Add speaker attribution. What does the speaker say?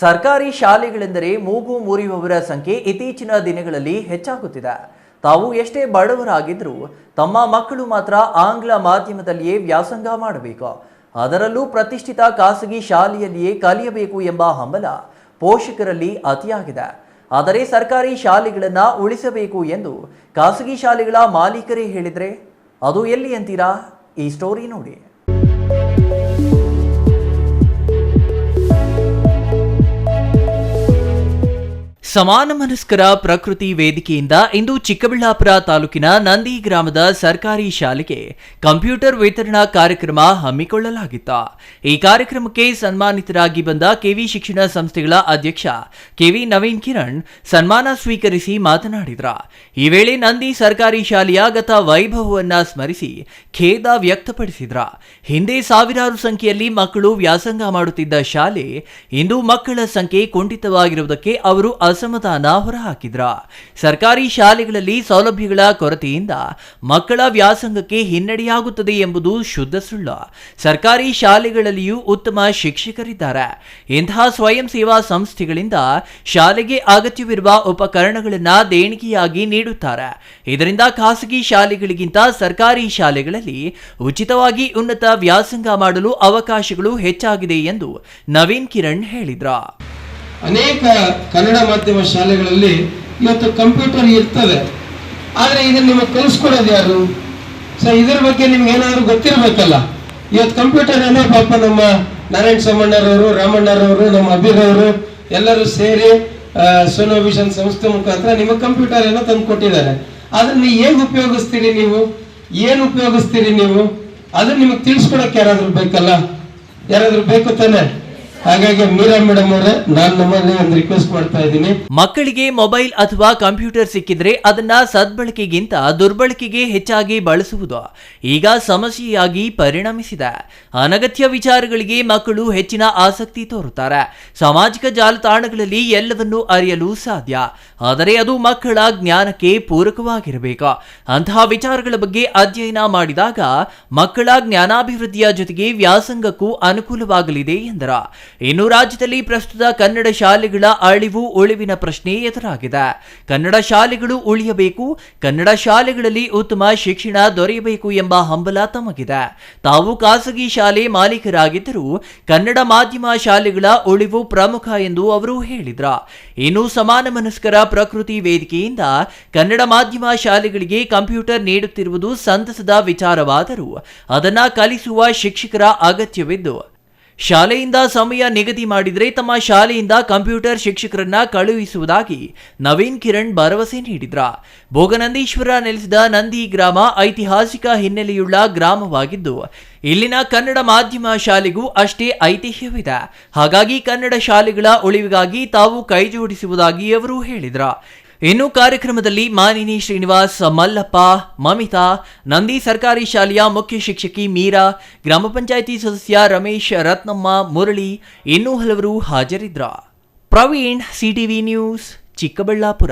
Speaker 1: ಸರ್ಕಾರಿ ಶಾಲೆಗಳೆಂದರೆ ಮೂಗು ಮುರಿಯುವವರ ಸಂಖ್ಯೆ ಇತ್ತೀಚಿನ ದಿನಗಳಲ್ಲಿ ಹೆಚ್ಚಾಗುತ್ತಿದೆ. ತಾವು ಎಷ್ಟೇ ಬಡವರಾಗಿದ್ರೂ ತಮ್ಮ ಮಕ್ಕಳು ಮಾತ್ರ ಆಂಗ್ಲ ಮಾಧ್ಯಮದಲ್ಲಿಯೇ ವ್ಯಾಸಂಗ ಮಾಡಬೇಕು, ಅದರಲ್ಲೂ ಪ್ರತಿಷ್ಠಿತ ಖಾಸಗಿ ಶಾಲೆಯಲ್ಲಿಯೇ ಕಲಿಯಬೇಕು ಎಂಬ ಹಂಬಲ ಪೋಷಕರಲ್ಲಿ ಅತಿಯಾಗಿದೆ. ಆದರೆ ಸರ್ಕಾರಿ ಶಾಲೆಗಳನ್ನು ಉಳಿಸಬೇಕು ಎಂದು ಖಾಸಗಿ ಶಾಲೆಗಳ ಮಾಲೀಕರೇ ಹೇಳಿದರೆ ಅದು ಎಲ್ಲಿ ಅಂತೀರಾ? ಈ ಸ್ಟೋರಿ ನೋಡಿ. ಸಮಾನ ಮನಸ್ಕರ ಪ್ರಕೃತಿ ವೇದಿಕೆಯಿಂದ ಇಂದು ಚಿಕ್ಕಬಳ್ಳಾಪುರ ತಾಲೂಕಿನ ನಂದಿ ಗ್ರಾಮದ ಸರ್ಕಾರಿ ಶಾಲೆಗೆ ಕಂಪ್ಯೂಟರ್ ವಿತರಣಾ ಕಾರ್ಯಕ್ರಮ ಹಮ್ಮಿಕೊಳ್ಳಲಾಗಿತ್ತು. ಈ ಕಾರ್ಯಕ್ರಮಕ್ಕೆ ಸನ್ಮಾನಿತರಾಗಿ ಬಂದ ಕೆವಿ ಶಿಕ್ಷಣ ಸಂಸ್ಥೆಗಳ ಅಧ್ಯಕ್ಷ ಕೆವಿ ನವೀನ್ ಕಿರಣ್ ಸನ್ಮಾನ ಸ್ವೀಕರಿಸಿ ಮಾತನಾಡಿದರು. ಈ ವೇಳೆ ನಂದಿ ಸರ್ಕಾರಿ ಶಾಲೆಯ ಗತ ವೈಭವವನ್ನ ಸ್ಮರಿಸಿ ಖೇದ ವ್ಯಕ್ತಪಡಿಸಿದ್ರು. ಹಿಂದೆ ಸಾವಿರಾರು ಸಂಖ್ಯೆಯಲ್ಲಿ ಮಕ್ಕಳು ವ್ಯಾಸಂಗ ಮಾಡುತ್ತಿದ್ದ ಶಾಲೆ ಇಂದು ಮಕ್ಕಳ ಸಂಖ್ಯೆ ಕುಂಠಿತವಾಗಿರುವುದಕ್ಕೆ ಅವರು ಅಸಮಾಧಾನ ಹೊರಹಾಕಿದ್ರ. ಸರ್ಕಾರಿ ಶಾಲೆಗಳಲ್ಲಿ ಸೌಲಭ್ಯಗಳ ಕೊರತೆಯಿಂದ ಮಕ್ಕಳ ವ್ಯಾಸಂಗಕ್ಕೆ ಹಿನ್ನಡೆಯಾಗುತ್ತದೆ ಎಂಬುದು ಶುದ್ಧ ಸುಳ್ಳು. ಸರ್ಕಾರಿ ಶಾಲೆಗಳಲ್ಲಿಯೂ ಉತ್ತಮ ಶಿಕ್ಷಕರಿದ್ದಾರೆ. ಇಂತಹ ಸ್ವಯಂ ಸೇವಾ ಸಂಸ್ಥೆಗಳಿಂದ ಶಾಲೆಗೆ ಅಗತ್ಯವಿರುವ ಉಪಕರಣಗಳನ್ನು ದೇಣಿಗೆಯಾಗಿ ನೀಡುತ್ತಾರೆ. ಇದರಿಂದ ಖಾಸಗಿ ಶಾಲೆಗಳಿಗಿಂತ ಸರ್ಕಾರಿ ಶಾಲೆಗಳಲ್ಲಿ ಉಚಿತವಾಗಿ ಉನ್ನತ ವ್ಯಾಸಂಗ ಮಾಡಲು ಅವಕಾಶಗಳು ಹೆಚ್ಚಾಗಿದೆ ಎಂದು ನವೀನ್ ಕಿರಣ್ ಹೇಳಿದ್ರು.
Speaker 2: ಅನೇಕ ಕನ್ನಡ ಮಾಧ್ಯಮ ಶಾಲೆಗಳಲ್ಲಿ ಇವತ್ತು ಕಂಪ್ಯೂಟರ್ ಇರ್ತದೆ, ಆದರೆ ಇದನ್ನು ನಿಮಗೆ ಕಲಿಸ್ಕೊಡೋದು ಯಾರು? ಸೊ ಇದರ ಬಗ್ಗೆ ನಿಮ್ಗೆ ಏನಾದ್ರು ಗೊತ್ತಿರಬೇಕಲ್ಲ. ಇವತ್ತು ಕಂಪ್ಯೂಟರ್ ಅನ್ನೋ ಪಾಪ ನಮ್ಮ ನಾರಾಯಣ ಸೋಮಣ್ಣರವರು, ರಾಮಣ್ಣರವರು, ನಮ್ಮ ಅಭಿರವರು ಎಲ್ಲರೂ ಸೇರಿ ಸೋನೋವಿಷನ್ ಸಂಸ್ಥೆ ಮುಖಾಂತರ ನಿಮಗೆ ಕಂಪ್ಯೂಟರ್ ಏನೋ ತಂದು ಕೊಟ್ಟಿದ್ದಾರೆ. ಅದನ್ನ ಹೇಗೆ ಉಪಯೋಗಿಸ್ತೀರಿ ನೀವು, ಏನು ಉಪಯೋಗಿಸ್ತೀರಿ ನೀವು, ಅದನ್ನ ನಿಮಗೆ ತಿಳಿಸ್ಕೊಡಕ್ಕೆ ಯಾರಾದ್ರೂ ಬೇಕಲ್ಲ, ಯಾರಾದ್ರೂ ಬೇಕು ತಾನೆ. ಹಾಗಾಗಿ ಮೀರಾ ಮೇಡಮ್ ಅವರೇ, ನಾನು ನಮ್ಮಲ್ಲಿ ಒಂದು ರಿಕ್ವೆಸ್ಟ್ ಮಾಡ್ತಾ ಇದ್ದೀನಿ.
Speaker 1: ಮಕ್ಕಳಿಗೆ ಮೊಬೈಲ್ ಅಥವಾ ಕಂಪ್ಯೂಟರ್ ಸಿಕ್ಕಿದ್ರೆ ಅದನ್ನ ಸದ್ಬಳಕೆಗಿಂತ ದುರ್ಬಳಕೆಗೆ ಹೆಚ್ಚಾಗಿ ಬಳಸುವುದು ಈಗ ಸಮಸ್ಯೆಯಾಗಿ ಪರಿಣಮಿಸಿದೆ. ಅನಗತ್ಯ ವಿಚಾರಗಳಿಗೆ ಮಕ್ಕಳು ಹೆಚ್ಚಿನ ಆಸಕ್ತಿ ತೋರುತ್ತಾರೆ. ಸಾಮಾಜಿಕ ಜಾಲತಾಣಗಳಲ್ಲಿ ಎಲ್ಲವನ್ನೂ ಅರಿಯಲು ಸಾಧ್ಯ, ಆದರೆ ಅದು ಮಕ್ಕಳ ಜ್ಞಾನಕ್ಕೆ ಪೂರಕವಾಗಿರಬೇಕು. ಅಂತಹ ವಿಚಾರಗಳ ಬಗ್ಗೆ ಅಧ್ಯಯನ ಮಾಡಿದಾಗ ಮಕ್ಕಳ ಜ್ಞಾನಾಭಿವೃದ್ಧಿಯ ಜೊತೆಗೆ ವ್ಯಾಸಂಗಕ್ಕೂ ಅನುಕೂಲವಾಗಲಿದೆ ಎಂದರು. ಇನ್ನು ರಾಜ್ಯದಲ್ಲಿ ಪ್ರಸ್ತುತ ಕನ್ನಡ ಶಾಲೆಗಳ ಅಳಿವು ಉಳಿವಿನ ಪ್ರಶ್ನೆ ಎದುರಾಗಿದೆ. ಕನ್ನಡ ಶಾಲೆಗಳು ಉಳಿಯಬೇಕು, ಕನ್ನಡ ಶಾಲೆಗಳಲ್ಲಿ ಉತ್ತಮ ಶಿಕ್ಷಣ ದೊರೆಯಬೇಕು ಎಂಬ ಹಂಬಲ ತಮಗಿದೆ. ತಾವು ಖಾಸಗಿ ಶಾಲೆ ಮಾಲೀಕರಾಗಿದ್ದರೂ ಕನ್ನಡ ಮಾಧ್ಯಮ ಶಾಲೆಗಳ ಉಳಿವು ಪ್ರಮುಖ ಎಂದು ಅವರು ಹೇಳಿದ್ರು. ಇನ್ನು ಸಮಾನ ಮನಸ್ಕರ ಪ್ರಕೃತಿ ವೇದಿಕೆಯಿಂದ ಕನ್ನಡ ಮಾಧ್ಯಮ ಶಾಲೆಗಳಿಗೆ ಕಂಪ್ಯೂಟರ್ ನೀಡುತ್ತಿರುವುದು ಸಂತಸದ ವಿಚಾರವಾದರೂ ಅದನ್ನ ಕಲಿಸುವ ಶಿಕ್ಷಕರ ಅಗತ್ಯವಿದ್ದು ಶಾಲೆಯಿಂದ ಸಮಯ ನಿಗದಿ ಮಾಡಿದರೆ ತಮ್ಮ ಶಾಲೆಯಿಂದ ಕಂಪ್ಯೂಟರ್ ಶಿಕ್ಷಕರನ್ನ ಕಳುಹಿಸುವುದಾಗಿ ನವೀನ್ ಕಿರಣ್ ಭರವಸೆ ನೀಡಿದ್ರ. ಭೋಗನಂದೀಶ್ವರ ನೆಲೆಸಿದ ನಂದಿ ಗ್ರಾಮ ಐತಿಹಾಸಿಕ ಹಿನ್ನೆಲೆಯುಳ್ಳ ಗ್ರಾಮವಾಗಿದ್ದು ಇಲ್ಲಿನ ಕನ್ನಡ ಮಾಧ್ಯಮ ಶಾಲೆಗೂ ಅಷ್ಟೇ ಐತಿಹ್ಯವಿದೆ. ಹಾಗಾಗಿ ಕನ್ನಡ ಶಾಲೆಗಳ ಉಳಿವಿಗಾಗಿ ತಾವು ಕೈಜೋಡಿಸುವುದಾಗಿ ಅವರು ಹೇಳಿದ್ರ. ಇನ್ನು ಕಾರ್ಯಕ್ರಮದಲ್ಲಿ ಮಾನಿನಿ ಶ್ರೀನಿವಾಸ್, ಮಲ್ಲಪ್ಪ, ಮಮಿತಾ, ನಂದಿ ಸರ್ಕಾರಿ ಶಾಲೆಯ ಮುಖ್ಯ ಶಿಕ್ಷಕಿ ಮೀರಾ, ಗ್ರಾಮ ಪಂಚಾಯಿತಿ ಸದಸ್ಯ ರಮೇಶ್, ರತ್ನಮ್ಮ, ಮುರಳಿ ಇನ್ನೂ ಹಲವರು ಹಾಜರಿದ್ದರು. Praveen, CTV news, Chikkaballapur.